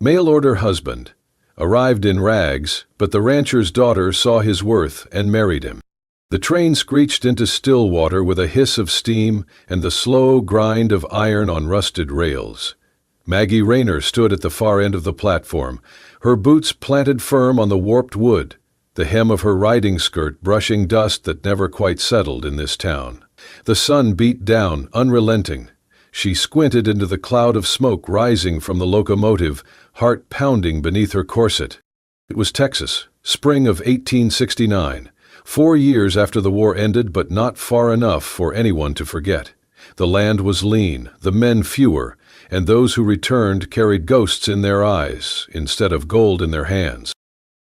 Mail-order husband. Arrived in rags, but the rancher's daughter saw his worth and married him. The train screeched into Stillwater with a hiss of steam and the slow grind of iron on rusted rails. Maggie Rayner stood at the far end of the platform, her boots planted firm on the warped wood, the hem of her riding skirt brushing dust that never quite settled in this town. The sun beat down, unrelenting. She squinted into the cloud of smoke rising from the locomotive, heart pounding beneath her corset. It was Texas, spring of 1869, 4 years after the war ended, but not far enough for anyone to forget. The land was lean, the men fewer, and those who returned carried ghosts in their eyes instead of gold in their hands.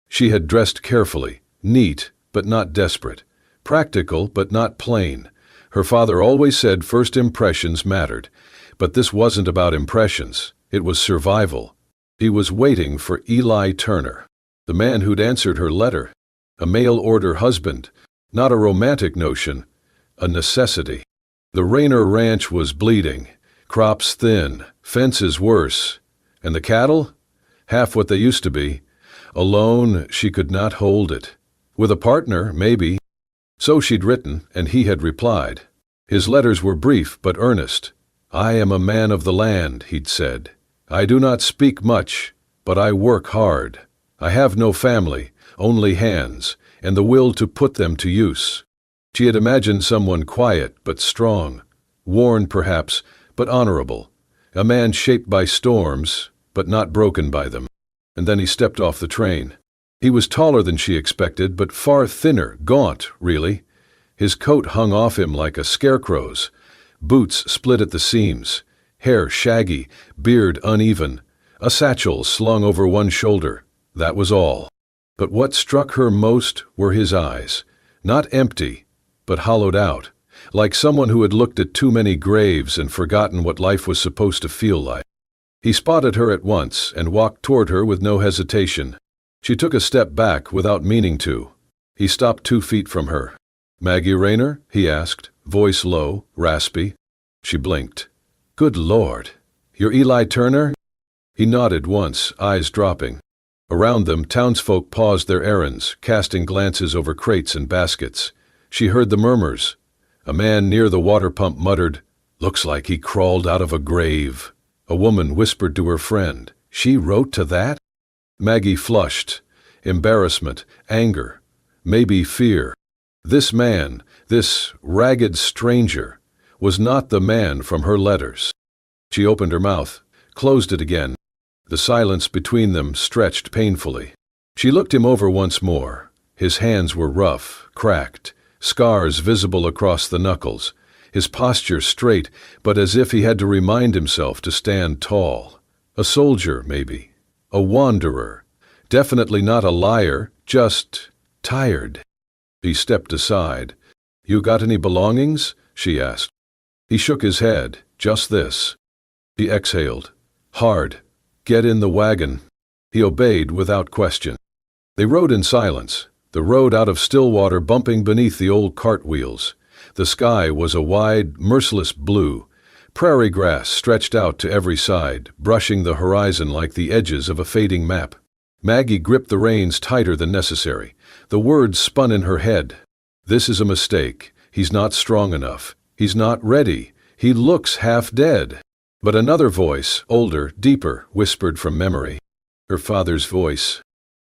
She had dressed carefully, neat but not desperate, practical but not plain. Her father always said first impressions mattered, but this wasn't about impressions, it was survival. He was waiting for Eli Turner, the man who'd answered her letter. A mail-order husband, not a romantic notion, a necessity. The Rayner ranch was bleeding, crops thin, fences worse, and the cattle? Half what they used to be. Alone, she could not hold it. With a partner, maybe. So she'd written, and he had replied. His letters were brief but earnest. "I am a man of the land," he'd said. "I do not speak much, but I work hard. I have no family, only hands, and the will to put them to use." She had imagined someone quiet but strong, worn perhaps, but honorable, a man shaped by storms, but not broken by them. And then he stepped off the train. He was taller than she expected, but far thinner, gaunt, really. His coat hung off him like a scarecrow's, boots split at the seams, hair shaggy, beard uneven, a satchel slung over one shoulder. That was all. But what struck her most were his eyes, not empty, but hollowed out, like someone who had looked at too many graves and forgotten what life was supposed to feel like. He spotted her at once and walked toward her with no hesitation. She took a step back without meaning to. He stopped 2 feet from her. "Maggie Rayner?" he asked, voice low, raspy. She blinked. "Good Lord! You're Eli Turner?" He nodded once, eyes dropping. Around them, townsfolk paused their errands, casting glances over crates and baskets. She heard the murmurs. A man near the water pump muttered, "Looks like he crawled out of a grave." A woman whispered to her friend, "She wrote to that?" Maggie flushed. Embarrassment, anger, maybe fear. This man, this ragged stranger, was not the man from her letters. She opened her mouth, closed it again. The silence between them stretched painfully. She looked him over once more. His hands were rough, cracked, scars visible across the knuckles, his posture straight, but as if he had to remind himself to stand tall. A soldier, maybe. A wanderer. Definitely not a liar, just tired. He stepped aside. "You got any belongings?" she asked. He shook his head. "Just this." He exhaled. Hard. "Get in the wagon." He obeyed without question. They rode in silence, the road out of Stillwater bumping beneath the old cart wheels. The sky was a wide, merciless blue. Prairie grass stretched out to every side, brushing the horizon like the edges of a fading map. Maggie gripped the reins tighter than necessary. The words spun in her head. "This is a mistake. He's not strong enough. He's not ready. He looks half dead." But another voice, older, deeper, whispered from memory. Her father's voice.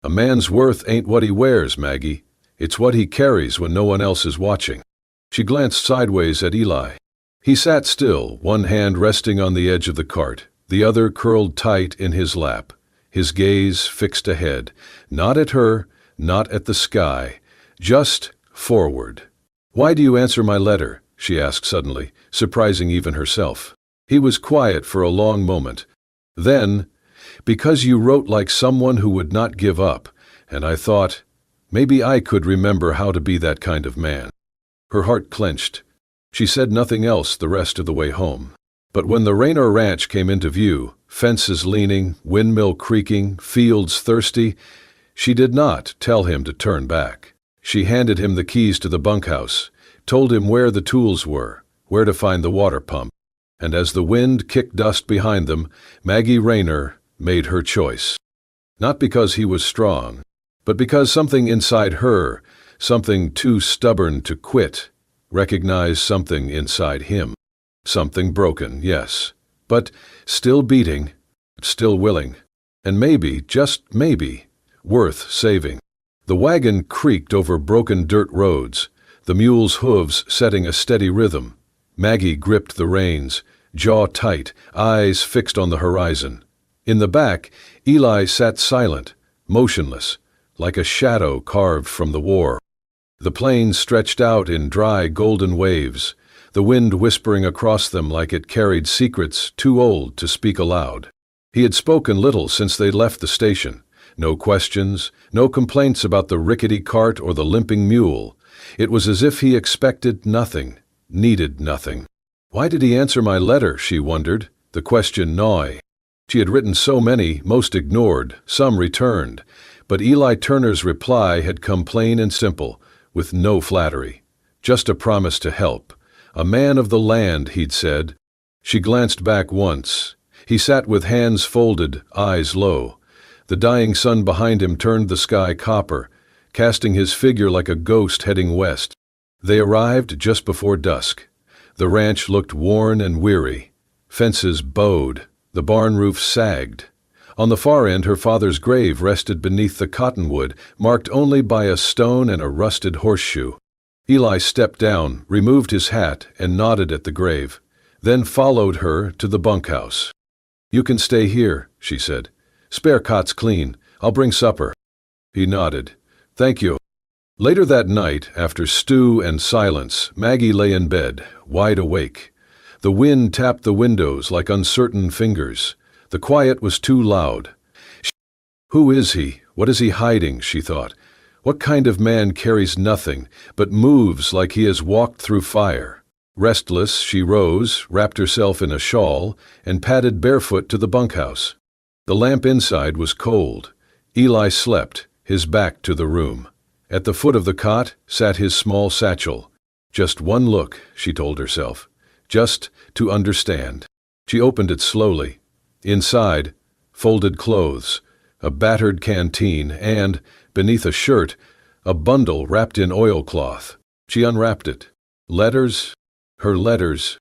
"A man's worth ain't what he wears, Maggie. It's what he carries when no one else is watching." She glanced sideways at Eli. He sat still, one hand resting on the edge of the cart, the other curled tight in his lap, his gaze fixed ahead, not at her, not at the sky, just forward. "Why do you answer my letter?" she asked suddenly, surprising even herself. He was quiet for a long moment. Then, "Because you wrote like someone who would not give up, and I thought, maybe I could remember how to be that kind of man." Her heart clenched. She said nothing else the rest of the way home. But when the Rayner ranch came into view, fences leaning, windmill creaking, fields thirsty, she did not tell him to turn back. She handed him the keys to the bunkhouse, told him where the tools were, where to find the water pump. And as the wind kicked dust behind them, Maggie Rayner made her choice. Not because he was strong, but because something inside her, something too stubborn to quit, recognized something inside him. Something broken, yes, but still beating, still willing, and maybe, just maybe, worth saving. The wagon creaked over broken dirt roads, the mule's hooves setting a steady rhythm. Maggie gripped the reins, jaw tight, eyes fixed on the horizon. In the back, Eli sat silent, motionless, like a shadow carved from the war. The plains stretched out in dry golden waves, the wind whispering across them like it carried secrets too old to speak aloud. He had spoken little since they left the station. No questions, no complaints about the rickety cart or the limping mule. It was as if he expected nothing, needed nothing. Why did he answer my letter, she wondered, the question gnawing. She had written so many, most ignored, some returned, but Eli Turner's reply had come plain and simple, with no flattery. Just a promise to help. A man of the land, he'd said. She glanced back once. He sat with hands folded, eyes low. The dying sun behind him turned the sky copper, casting his figure like a ghost heading west. They arrived just before dusk. The ranch looked worn and weary. Fences bowed. The barn roof sagged. On the far end, her father's grave rested beneath the cottonwood, marked only by a stone and a rusted horseshoe. Eli stepped down, removed his hat, and nodded at the grave, then followed her to the bunkhouse. "You can stay here," she said. "Spare cot's clean. I'll bring supper." He nodded. "Thank you." Later that night, after stew and silence, Maggie lay in bed, wide awake. The wind tapped the windows like uncertain fingers. The quiet was too loud. Who is he? What is he hiding? She thought. What kind of man carries nothing, but moves like he has walked through fire? Restless, she rose, wrapped herself in a shawl, and padded barefoot to the bunkhouse. The lamp inside was cold. Eli slept, his back to the room. At the foot of the cot sat his small satchel. Just one look, she told herself. Just to understand. She opened it slowly. Inside, folded clothes, a battered canteen, and, beneath a shirt, a bundle wrapped in oilcloth. She unwrapped it. Letters, her letters.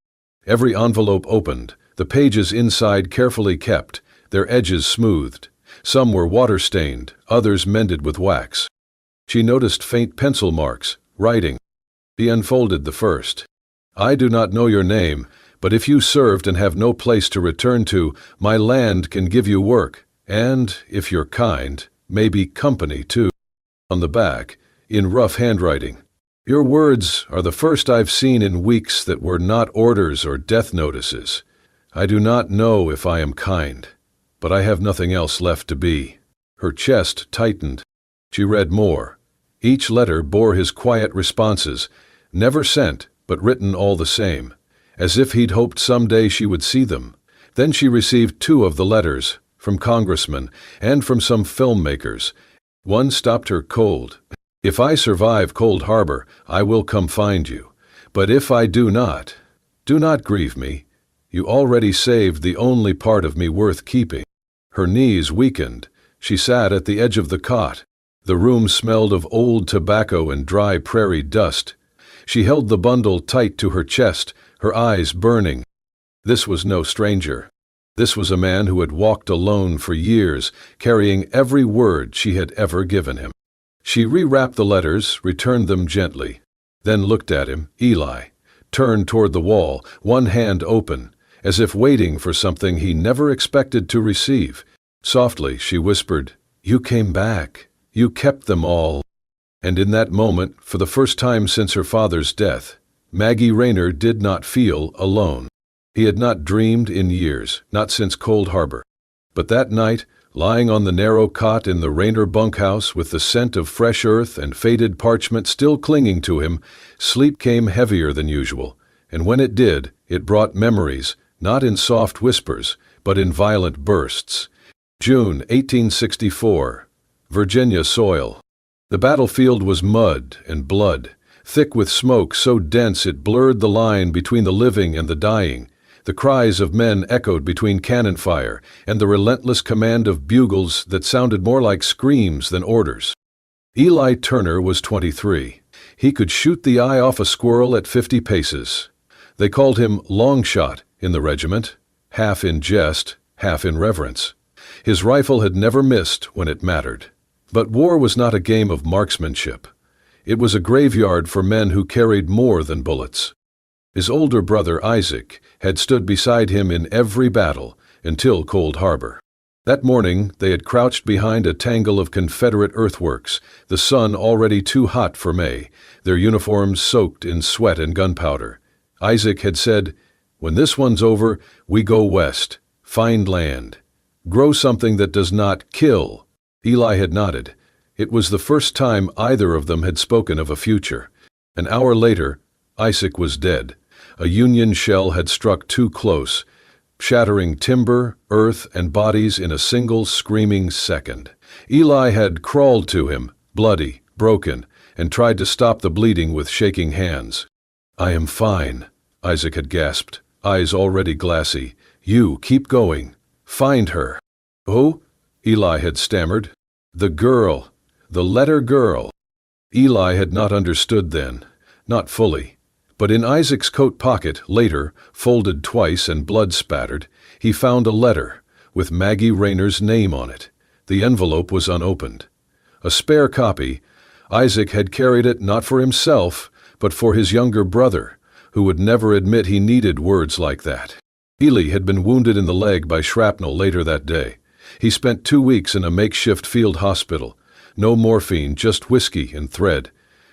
Every envelope opened, the pages inside carefully kept, their edges smoothed. Some were water-stained, others mended with wax. She noticed faint pencil marks, writing. He unfolded the first. "I do not know your name, but if you served and have no place to return to, my land can give you work, and, if you're kind, maybe company too." On the back, in rough handwriting, "Your words are the first I've seen in weeks that were not orders or death notices. I do not know if I am kind, but I have nothing else left to be." Her chest tightened. She read more. Each letter bore his quiet responses, never sent, but written all the same, as if he'd hoped someday she would see them. Then she received 2 of the letters, from congressmen and from some filmmakers. One stopped her cold. "If I survive Cold Harbor, I will come find you. But if I do not grieve me. You already saved the only part of me worth keeping." Her knees weakened. She sat at the edge of the cot. The room smelled of old tobacco and dry prairie dust. She held the bundle tight to her chest, her eyes burning. This was no stranger. This was a man who had walked alone for years, carrying every word she had ever given him. She rewrapped the letters, returned them gently, then looked at him, Eli, turned toward the wall, one hand open, as if waiting for something he never expected to receive. Softly, she whispered, "You came back. You kept them all." And in that moment, for the first time since her father's death, Maggie Rayner did not feel alone. He had not dreamed in years, not since Cold Harbor. But that night, lying on the narrow cot in the Rayner bunkhouse with the scent of fresh earth and faded parchment still clinging to him, sleep came heavier than usual, and when it did, it brought memories, not in soft whispers, but in violent bursts. June 1864. Virginia soil. The battlefield was mud and blood, thick with smoke so dense it blurred the line between the living and the dying. The cries of men echoed between cannon fire and the relentless command of bugles that sounded more like screams than orders. Eli Turner was 23. He could shoot the eye off a squirrel at 50 paces. They called him Long Shot in the regiment, half in jest, half in reverence. His rifle had never missed when it mattered. But war was not a game of marksmanship. It was a graveyard for men who carried more than bullets. His older brother Isaac had stood beside him in every battle until Cold Harbor. That morning they had crouched behind a tangle of Confederate earthworks, the sun already too hot for May, their uniforms soaked in sweat and gunpowder. Isaac had said, "When this one's over, we go west, find land, grow something that does not kill." Eli had nodded. It was the first time either of them had spoken of a future. An hour later, Isaac was dead. A Union shell had struck too close, shattering timber, earth, and bodies in a single screaming second. Eli had crawled to him, bloody, broken, and tried to stop the bleeding with shaking hands. "I am fine," Isaac had gasped, eyes already glassy. "You keep going. Find her." "Oh?" Eli had stammered. "The girl. The letter girl." Eli had not understood then, not fully. But in Isaac's coat pocket, later, folded twice and blood-spattered, he found a letter, with Maggie Rayner's name on it. The envelope was unopened. A spare copy, Isaac had carried it not for himself, but for his younger brother, who would never admit he needed words like that. Eli had been wounded in the leg by shrapnel later that day. He spent 2 weeks in a makeshift field hospital. No morphine, just whiskey and thread.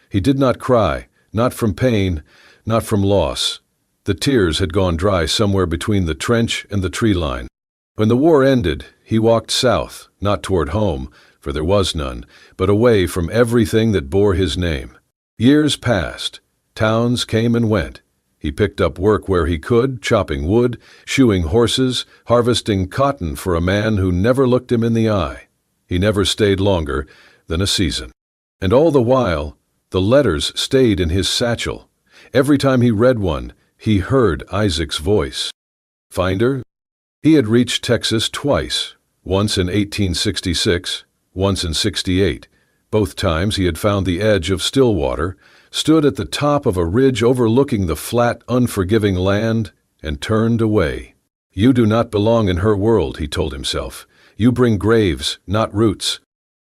He did not cry, not from pain, not from loss. The tears had gone dry somewhere between the trench and the tree line. When the war ended, he walked south, not toward home, for there was none, but away from everything that bore his name. Years passed. Towns came and went. He picked up work where he could, chopping wood, shoeing horses, harvesting cotton for a man who never looked him in the eye. He never stayed longer than a season. And all the while, the letters stayed in his satchel. Every time he read one, he heard Isaac's voice. Find her? He had reached Texas twice, once in 1866, once in 68. Both times he had found the edge of Stillwater, stood at the top of a ridge overlooking the flat, unforgiving land, and turned away. You do not belong in her world, he told himself. You bring graves, not roots.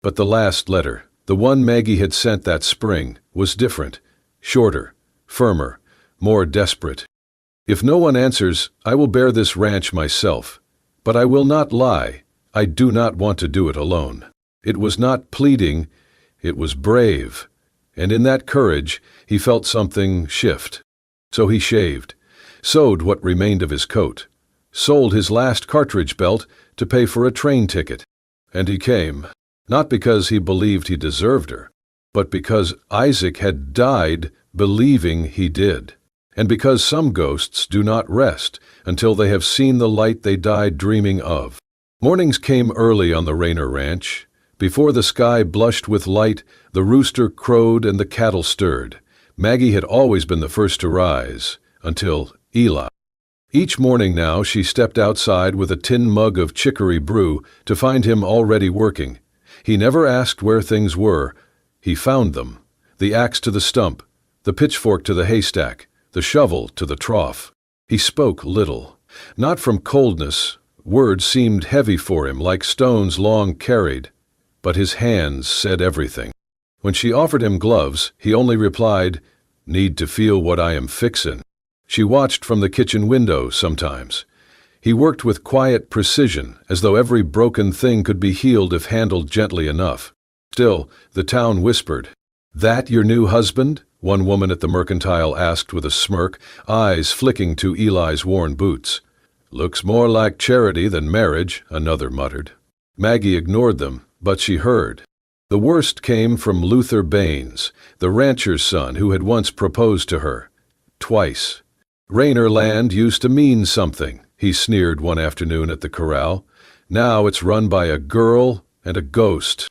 But the last letter, the one Maggie had sent that spring, was different, shorter, firmer, more desperate. If no one answers, I will bear this ranch myself. But I will not lie. I do not want to do it alone. It was not pleading, it was brave. And in that courage, he felt something shift. So he shaved, sewed what remained of his coat, sold his last cartridge belt to pay for a train ticket. And he came, not because he believed he deserved her, but because Isaac had died believing he did, and because some ghosts do not rest until they have seen the light they died dreaming of. Mornings came early on the Rayner Ranch. Before the sky blushed with light, the rooster crowed and the cattle stirred. Maggie had always been the first to rise, until Eli. Each morning now she stepped outside with a tin mug of chicory brew to find him already working. He never asked where things were. He found them. The axe to the stump, the pitchfork to the haystack, the shovel to the trough. He spoke little. Not from coldness. Words seemed heavy for him, like stones long carried. But his hands said everything. When she offered him gloves, he only replied, "Need to feel what I am fixin'." She watched from the kitchen window sometimes. He worked with quiet precision, as though every broken thing could be healed if handled gently enough. Still, the town whispered. "That your new husband?" one woman at the mercantile asked with a smirk, eyes flicking to Eli's worn boots. "Looks more like charity than marriage," another muttered. Maggie ignored them, but she heard. The worst came from Luther Baines, the rancher's son who had once proposed to her. Twice. Rayner land used to mean something, he sneered one afternoon at the corral. Now it's run by a girl and a ghost.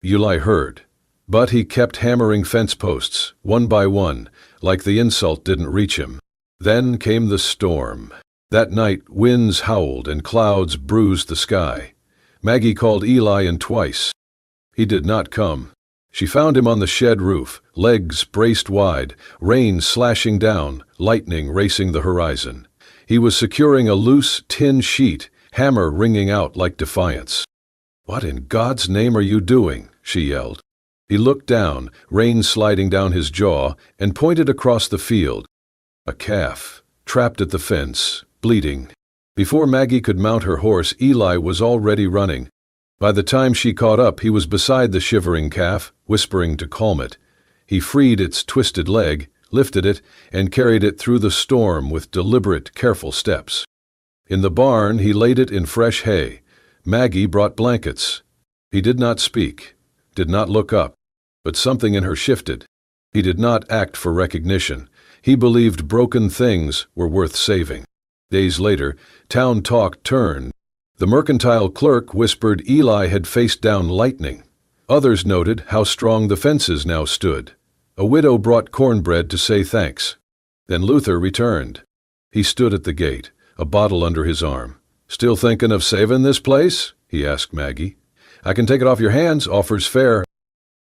Eli heard. But he kept hammering fence posts, one by one, like the insult didn't reach him. Then came the storm. That night, winds howled and clouds bruised the sky. Maggie called Eli in twice. He did not come. She found him on the shed roof, legs braced wide, rain slashing down, lightning racing the horizon. He was securing a loose tin sheet, hammer ringing out like defiance. "What in God's name are you doing?" she yelled. He looked down, rain sliding down his jaw, and pointed across the field. A calf, trapped at the fence, bleeding. Before Maggie could mount her horse, Eli was already running. By the time she caught up, he was beside the shivering calf, whispering to calm it. He freed its twisted leg, lifted it, and carried it through the storm with deliberate, careful steps. In the barn, he laid it in fresh hay. Maggie brought blankets. He did not speak, did not look up, but something in her shifted. He did not act for recognition. He believed broken things were worth saving. Days later, town talk turned. The mercantile clerk whispered Eli had faced down lightning. Others noted how strong the fences now stood. A widow brought cornbread to say thanks. Then Luther returned. He stood at the gate, a bottle under his arm. "Still thinking of saving this place?" he asked Maggie. "I can take it off your hands, offers fair."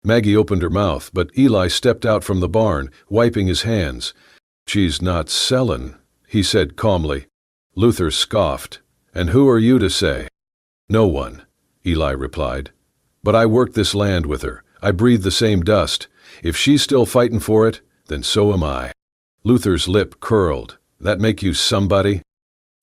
Maggie opened her mouth, but Eli stepped out from the barn, wiping his hands. "She's not sellin'," he said calmly. Luther scoffed. "And who are you to say?" "No one," Eli replied. "But I work this land with her. I breathe the same dust. If she's still fightin' for it, then so am I." Luther's lip curled. "That make you somebody?"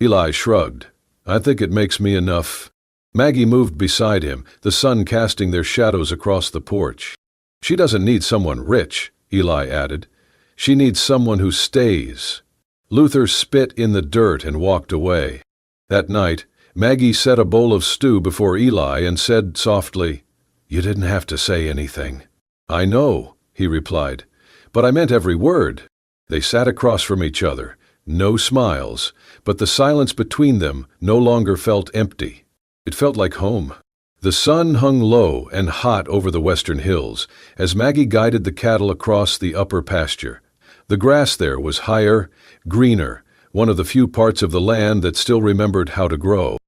Eli shrugged. "I think it makes me enough." Maggie moved beside him, the sun casting their shadows across the porch. "She doesn't need someone rich," Eli added. "She needs someone who stays." Luther spit in the dirt and walked away. That night, Maggie set a bowl of stew before Eli and said softly, "You didn't have to say anything." "I know," he replied, "but I meant every word." They sat across from each other, no smiles, but the silence between them no longer felt empty. It felt like home. The sun hung low and hot over the western hills as Maggie guided the cattle across the upper pasture. The grass there was higher, greener, one of the few parts of the land that still remembered how to grow.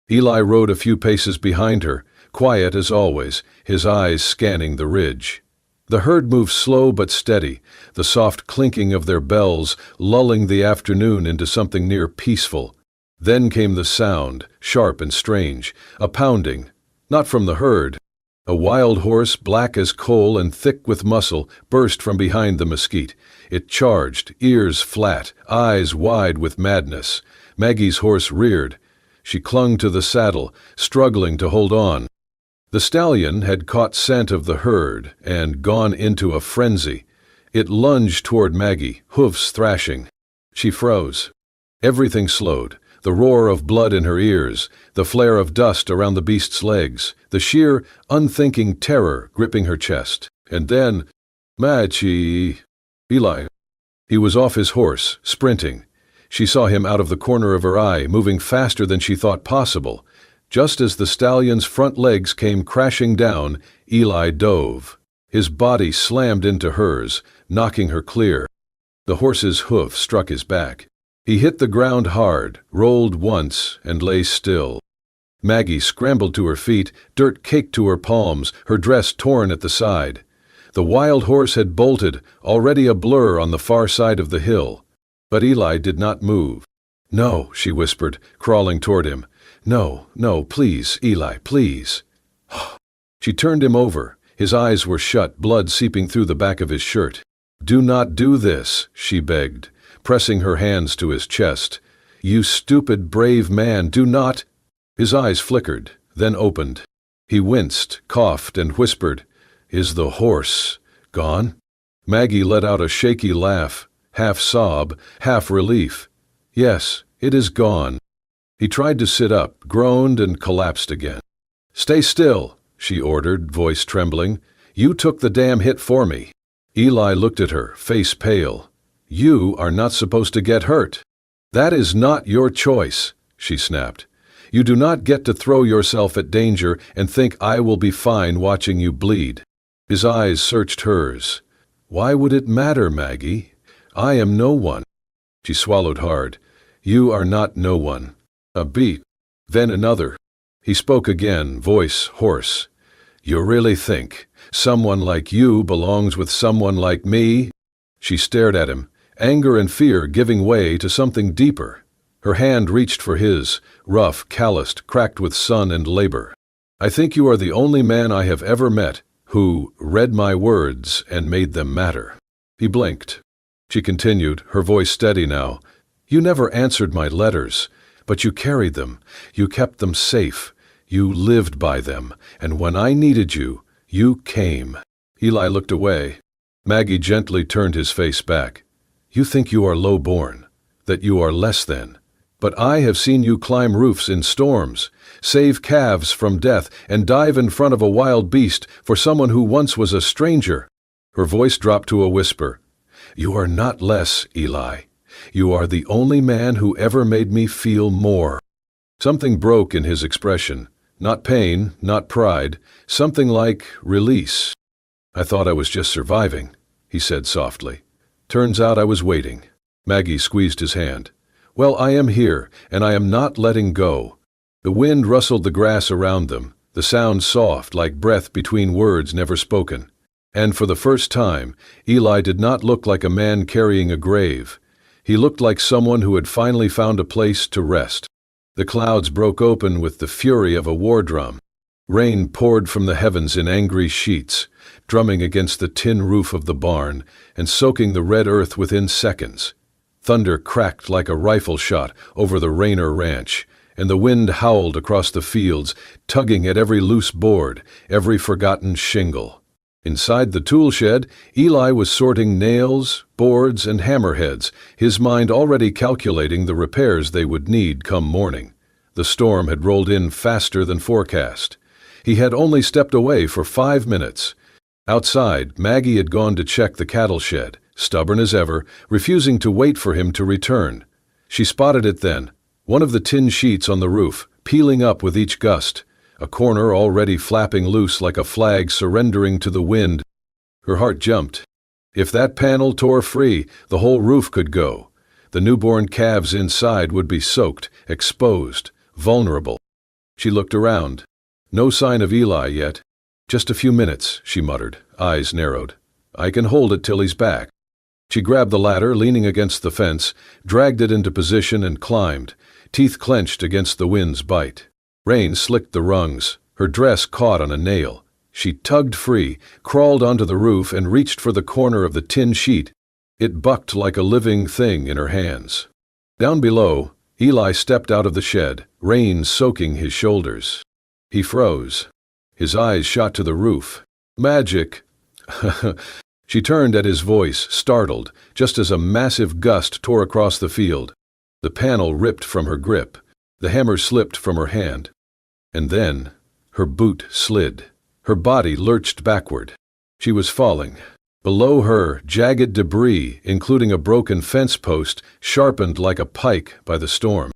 Eli rode a few paces behind her, quiet as always, his eyes scanning the ridge. The herd moved slow but steady, the soft clinking of their bells lulling the afternoon into something near peaceful. Then came the sound, sharp and strange, a pounding, not from the herd. A wild horse, black as coal and thick with muscle, burst from behind the mesquite. It charged, ears flat, eyes wide with madness. Maggie's horse reared. She clung to the saddle, struggling to hold on. The stallion had caught scent of the herd and gone into a frenzy. It lunged toward Maggie, hoofs thrashing. She froze. Everything slowed. The roar of blood in her ears, the flare of dust around the beast's legs, the sheer, unthinking terror gripping her chest. And then, Maggie! Eli. He was off his horse, sprinting. She saw him out of the corner of her eye, moving faster than she thought possible. Just as the stallion's front legs came crashing down, Eli dove. His body slammed into hers, knocking her clear. The horse's hoof struck his back. He hit the ground hard, rolled once, and lay still. Maggie scrambled to her feet, dirt caked to her palms, her dress torn at the side. The wild horse had bolted, already a blur on the far side of the hill. But Eli did not move. "No," she whispered, crawling toward him. "No, no, please, Eli, please." She turned him over. His eyes were shut, blood seeping through the back of his shirt. "Do not do this," she begged, pressing her hands to his chest. "You stupid, brave man, do not—" His eyes flickered, then opened. He winced, coughed, and whispered, "Is the horse gone?" Maggie let out a shaky laugh, half sob, half relief. "Yes, it is gone." He tried to sit up, groaned, and collapsed again. "Stay still," she ordered, voice trembling. "You took the damn hit for me." Eli looked at her, face pale. "You are not supposed to get hurt." "That is not your choice," she snapped. "You do not get to throw yourself at danger and think I will be fine watching you bleed." His eyes searched hers. "Why would it matter, Maggie? I am no one." She swallowed hard. You are not no one. A beat. Then another. He spoke again, voice hoarse. You really think someone like you belongs with someone like me? She stared at him, anger and fear giving way to something deeper. Her hand reached for his, rough, calloused, cracked with sun and labor. I think you are the only man I have ever met who read my words and made them matter. He blinked. She continued, her voice steady now. You never answered my letters, but you carried them. You kept them safe. You lived by them, and when I needed you, you came. Eli looked away. Maggie gently turned his face back. You think you are low-born, that you are less than. But I have seen you climb roofs in storms, save calves from death, and dive in front of a wild beast for someone who once was a stranger. Her voice dropped to a whisper. You are not less, Eli. You are the only man who ever made me feel more. Something broke in his expression. Not pain, not pride, something like release. I thought I was just surviving, he said softly. Turns out I was waiting. Maggie squeezed his hand. Well, I am here, and I am not letting go. The wind rustled the grass around them, the sound soft like breath between words never spoken. And for the first time, Eli did not look like a man carrying a grave. He looked like someone who had finally found a place to rest. The clouds broke open with the fury of a war drum. Rain poured from the heavens in angry sheets, drumming against the tin roof of the barn and soaking the red earth within seconds. Thunder cracked like a rifle shot over the Rayner ranch, and the wind howled across the fields, tugging at every loose board, every forgotten shingle. Inside the tool shed, Eli was sorting nails, boards, and hammerheads, his mind already calculating the repairs they would need come morning. The storm had rolled in faster than forecast. He had only stepped away for 5 minutes. Outside, Maggie had gone to check the cattle shed, stubborn as ever, refusing to wait for him to return. She spotted it then, one of the tin sheets on the roof, peeling up with each gust, a corner already flapping loose like a flag surrendering to the wind. Her heart jumped. If that panel tore free, the whole roof could go. The newborn calves inside would be soaked, exposed, vulnerable. She looked around. No sign of Eli yet. Just a few minutes, she muttered, eyes narrowed. I can hold it till he's back. She grabbed the ladder, leaning against the fence, dragged it into position and climbed, teeth clenched against the wind's bite. Rain slicked the rungs. Her dress caught on a nail. She tugged free, crawled onto the roof, and reached for the corner of the tin sheet. It bucked like a living thing in her hands. Down below, Eli stepped out of the shed, rain soaking his shoulders. He froze. His eyes shot to the roof. Magic! She turned at his voice, startled, just as a massive gust tore across the field. The panel ripped from her grip. The hammer slipped from her hand. And then, her boot slid. Her body lurched backward. She was falling. Below her, jagged debris, including a broken fence post, sharpened like a pike by the storm.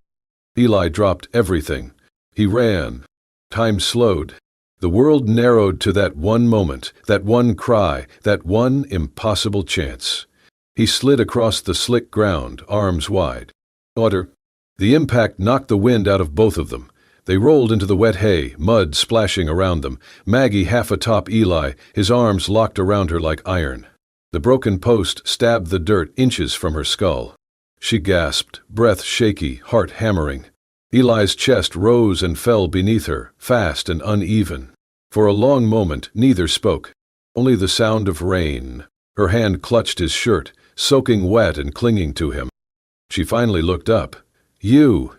Eli dropped everything. He ran. Time slowed. The world narrowed to that one moment, that one cry, that one impossible chance. He slid across the slick ground, arms wide. Order. The impact knocked the wind out of both of them. They rolled into the wet hay, mud splashing around them, Maggie half atop Eli, his arms locked around her like iron. The broken post stabbed the dirt inches from her skull. She gasped, breath shaky, heart hammering. Eli's chest rose and fell beneath her, fast and uneven. For a long moment, neither spoke. Only the sound of rain. Her hand clutched his shirt, soaking wet and clinging to him. She finally looked up. You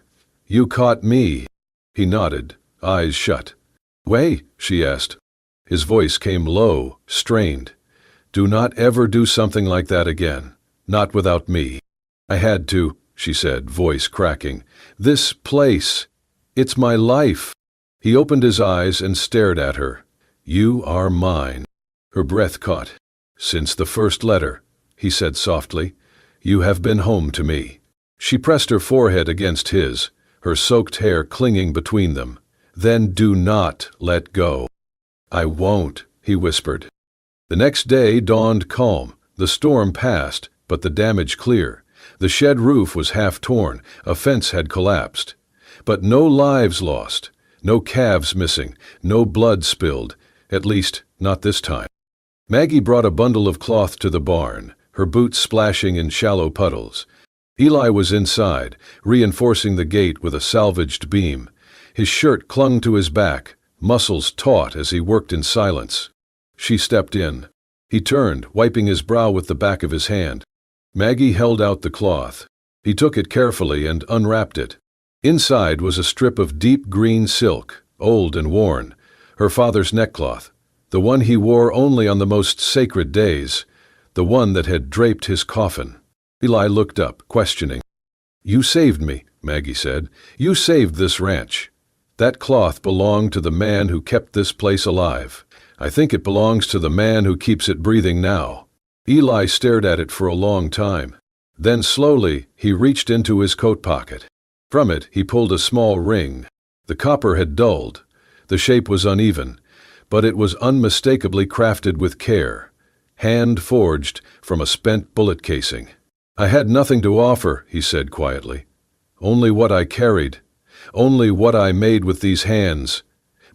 caught me. He nodded, eyes shut. Way? She asked. His voice came low, strained. Do not ever do something like that again. Not without me. I had to, she said, voice cracking. This place. It's my life. He opened his eyes and stared at her. You are mine. Her breath caught. Since the first letter, he said softly, you have been home to me. She pressed her forehead against his, her soaked hair clinging between them. Then do not let go. I won't, he whispered. The next day dawned calm. The storm passed, but the damage clear. The shed roof was half torn, a fence had collapsed. But no lives lost, no calves missing, no blood spilled, at least not this time. Maggie brought a bundle of cloth to the barn, her boots splashing in shallow puddles. Eli was inside, reinforcing the gate with a salvaged beam. His shirt clung to his back, muscles taut as he worked in silence. She stepped in. He turned, wiping his brow with the back of his hand. Maggie held out the cloth. He took it carefully and unwrapped it. Inside was a strip of deep green silk, old and worn, her father's neckcloth, the one he wore only on the most sacred days, the one that had draped his coffin. Eli looked up, questioning. "You saved me," Maggie said. "You saved this ranch. That cloth belonged to the man who kept this place alive. I think it belongs to the man who keeps it breathing now." Eli stared at it for a long time. Then slowly he reached into his coat pocket. From it he pulled a small ring. The copper had dulled. The shape was uneven, but it was unmistakably crafted with care, hand-forged from a spent bullet casing. "I had nothing to offer," he said quietly. "Only what I carried, only what I made with these hands.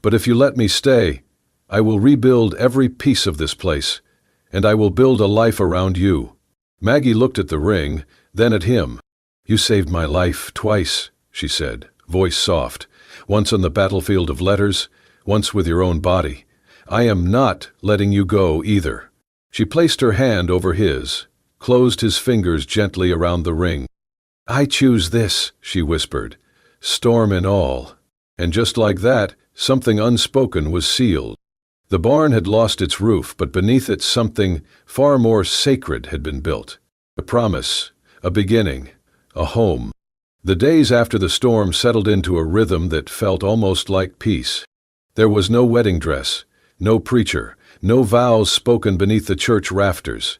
But if you let me stay, I will rebuild every piece of this place, and I will build a life around you." Maggie looked at the ring, then at him. "You saved my life twice," she said, voice soft. "Once on the battlefield of letters, once with your own body. I am not letting you go either." She placed her hand over his, closed his fingers gently around the ring. "I choose this," she whispered, storm and all. And just like that, something unspoken was sealed. The barn had lost its roof, but beneath it something far more sacred had been built. A promise, a beginning, a home. The days after the storm settled into a rhythm that felt almost like peace. There was no wedding dress, no preacher, no vows spoken beneath the church rafters.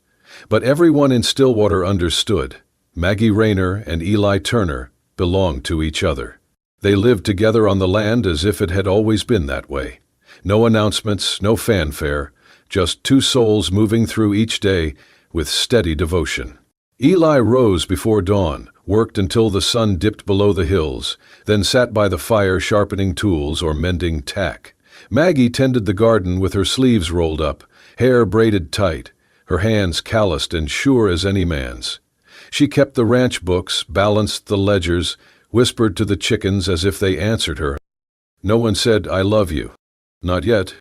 But everyone in Stillwater understood. Maggie Rayner and Eli Turner belonged to each other. They lived together on the land as if it had always been that way. No announcements, no fanfare, just two souls moving through each day with steady devotion. Eli rose before dawn, worked until the sun dipped below the hills, then sat by the fire sharpening tools or mending tack. Maggie tended the garden with her sleeves rolled up, hair braided tight, her hands calloused and sure as any man's. She kept the ranch books, balanced the ledgers, whispered to the chickens as if they answered her. No one said, "I love you." Not yet.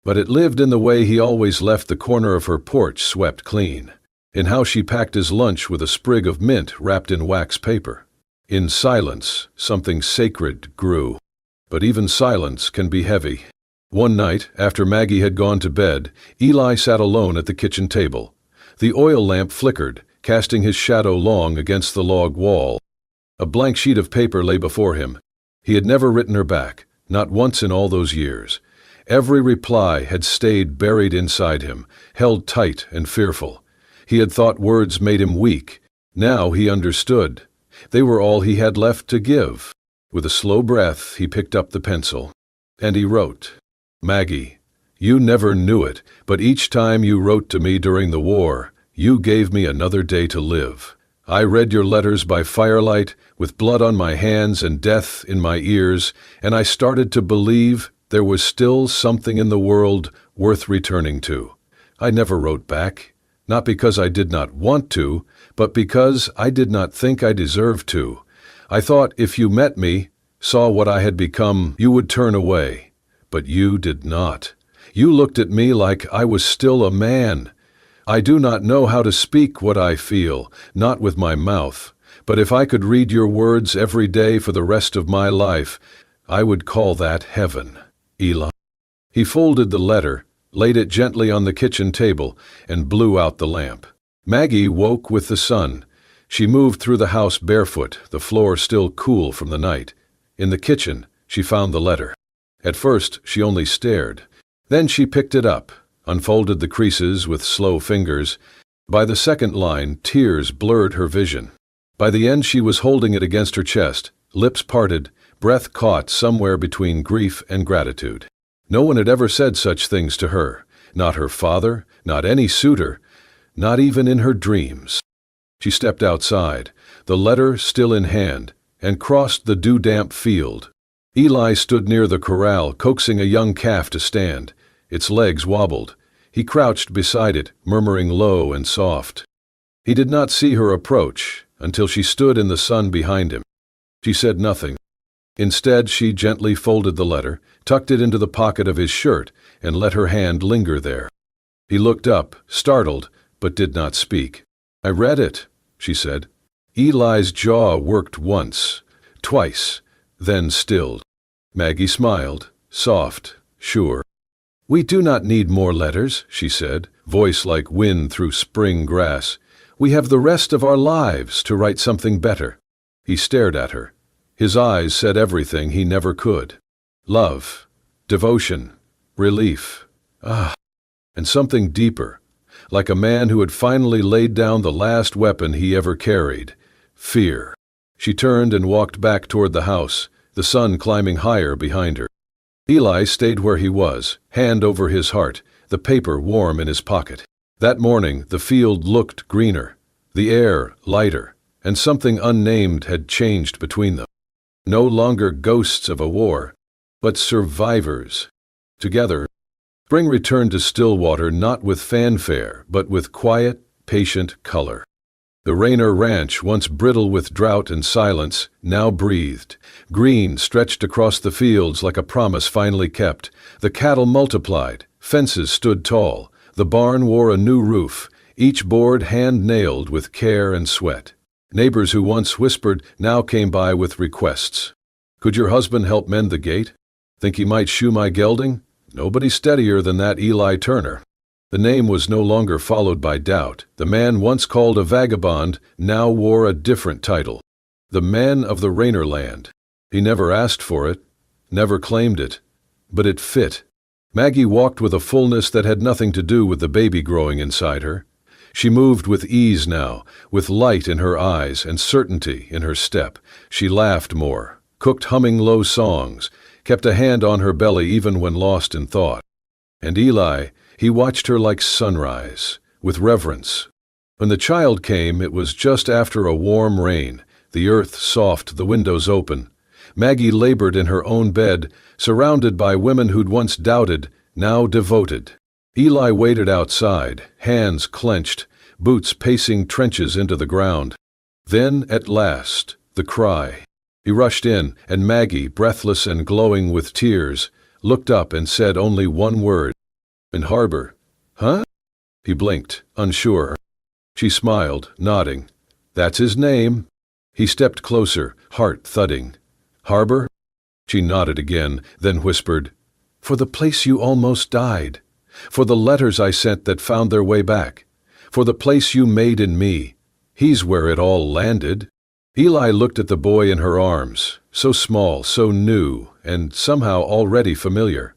But it lived in the way he always left the corner of her porch swept clean, in how she packed his lunch with a sprig of mint wrapped in wax paper. In silence, something sacred grew. But even silence can be heavy. One night, after Maggie had gone to bed, Eli sat alone at the kitchen table. The oil lamp flickered, casting his shadow long against the log wall. A blank sheet of paper lay before him. He had never written her back, not once in all those years. Every reply had stayed buried inside him, held tight and fearful. He had thought words made him weak. Now he understood. They were all he had left to give. With a slow breath, he picked up the pencil. And he wrote, "Maggie, you never knew it, but each time you wrote to me during the war, you gave me another day to live. I read your letters by firelight, with blood on my hands and death in my ears, and I started to believe there was still something in the world worth returning to. I never wrote back, not because I did not want to, but because I did not think I deserved to. I thought if you met me, saw what I had become, you would turn away. But you did not. You looked at me like I was still a man. I do not know how to speak what I feel, not with my mouth, but if I could read your words every day for the rest of my life, I would call that heaven. Eli." He folded the letter, laid it gently on the kitchen table, and blew out the lamp. Maggie woke with the sun. She moved through the house barefoot, the floor still cool from the night. In the kitchen, she found the letter. At first, she only stared. Then she picked it up, unfolded the creases with slow fingers. By the second line, tears blurred her vision. By the end, she was holding it against her chest, lips parted, breath caught somewhere between grief and gratitude. No one had ever said such things to her, not her father, not any suitor, not even in her dreams. She stepped outside, the letter still in hand, and crossed the dew-damp field. Eli stood near the corral, coaxing a young calf to stand. Its legs wobbled. He crouched beside it, murmuring low and soft. He did not see her approach until she stood in the sun behind him. She said nothing. Instead, she gently folded the letter, tucked it into the pocket of his shirt, and let her hand linger there. He looked up, startled, but did not speak. "I read it," she said. Eli's jaw worked once, twice, then stilled. Maggie smiled, soft, sure. "We do not need more letters," she said, voice like wind through spring grass. "We have the rest of our lives to write something better." He stared at her. His eyes said everything he never could. Love, devotion, relief, and something deeper, like a man who had finally laid down the last weapon he ever carried, fear. She turned and walked back toward the house, the sun climbing higher behind her. Eli stayed where he was, hand over his heart, the paper warm in his pocket. That morning the field looked greener, the air lighter, and something unnamed had changed between them. No longer ghosts of a war, but survivors. Together, spring returned to Stillwater not with fanfare, but with quiet, patient color. The Rayner Ranch, once brittle with drought and silence, now breathed. Green stretched across the fields like a promise finally kept. The cattle multiplied, fences stood tall, the barn wore a new roof, each board hand-nailed with care and sweat. Neighbors who once whispered now came by with requests. "Could your husband help mend the gate? Think he might shoe my gelding?" Nobody steadier than that Eli Turner. The name was no longer followed by doubt. The man once called a vagabond now wore a different title. The man of the Rayner land. He never asked for it, never claimed it, but it fit. Maggie walked with a fullness that had nothing to do with the baby growing inside her. She moved with ease now, with light in her eyes and certainty in her step. She laughed more, cooked humming low songs, kept a hand on her belly even when lost in thought. And Eli, he watched her like sunrise, with reverence. When the child came, it was just after a warm rain, the earth soft, the windows open. Maggie labored in her own bed, surrounded by women who'd once doubted, now devoted. Eli waited outside, hands clenched, boots pacing trenches into the ground. Then, at last, the cry. He rushed in, and Maggie, breathless and glowing with tears, looked up and said only one word. "In harbor." "Huh?" He blinked, unsure. She smiled, nodding. "That's his name." He stepped closer, heart thudding. "Harbor?" She nodded again, then whispered, "For the place you almost died. For the letters I sent that found their way back. For the place you made in me. He's where it all landed." Eli looked at the boy in her arms, so small, so new, and somehow already familiar.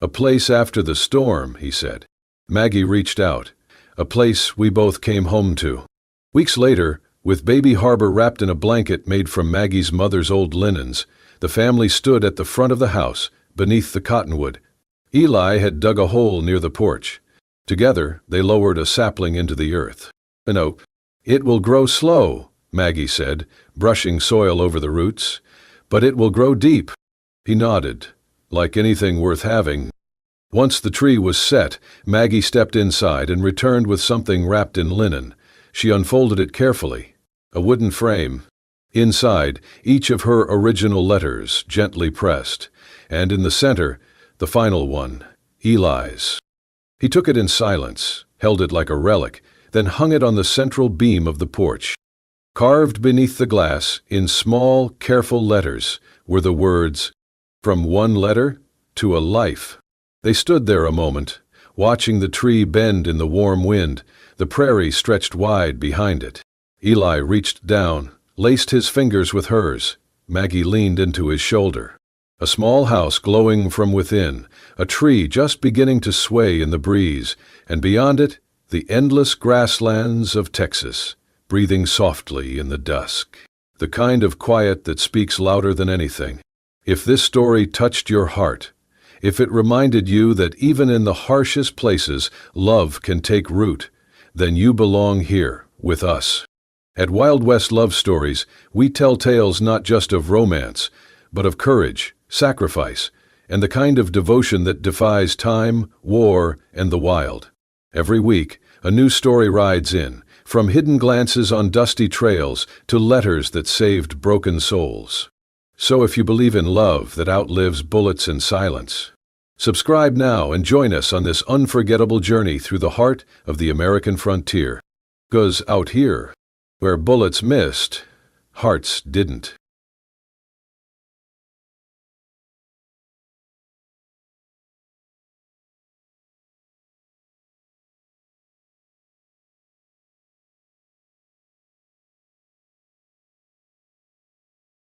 "A place after the storm," he said. Maggie reached out. "A place we both came home to." Weeks later, with baby Harbor wrapped in a blanket made from Maggie's mother's old linens, the family stood at the front of the house, beneath the cottonwood. Eli had dug a hole near the porch. Together, they lowered a sapling into the earth. "An oak. It will grow slow," Maggie said, brushing soil over the roots. "But it will grow deep." He nodded, like anything worth having. Once the tree was set, Maggie stepped inside and returned with something wrapped in linen. She unfolded it carefully. A wooden frame. Inside, each of her original letters gently pressed, and in the center, the final one, Eli's. He took it in silence, held it like a relic, then hung it on the central beam of the porch. Carved beneath the glass, in small, careful letters, were the words, "From one letter to a life." They stood there a moment, watching the tree bend in the warm wind, the prairie stretched wide behind it. Eli reached down, laced his fingers with hers. Maggie leaned into his shoulder. A small house glowing from within, a tree just beginning to sway in the breeze, and beyond it, the endless grasslands of Texas, breathing softly in the dusk. The kind of quiet that speaks louder than anything. If this story touched your heart, if it reminded you that even in the harshest places, love can take root, then you belong here, with us. At Wild West Love Stories, we tell tales not just of romance, but of courage, sacrifice, and the kind of devotion that defies time, war, and the wild. Every week, a new story rides in, from hidden glances on dusty trails to letters that saved broken souls. So if you believe in love that outlives bullets and silence, subscribe now and join us on this unforgettable journey through the heart of the American frontier. 'Cause out here, where bullets missed, hearts didn't.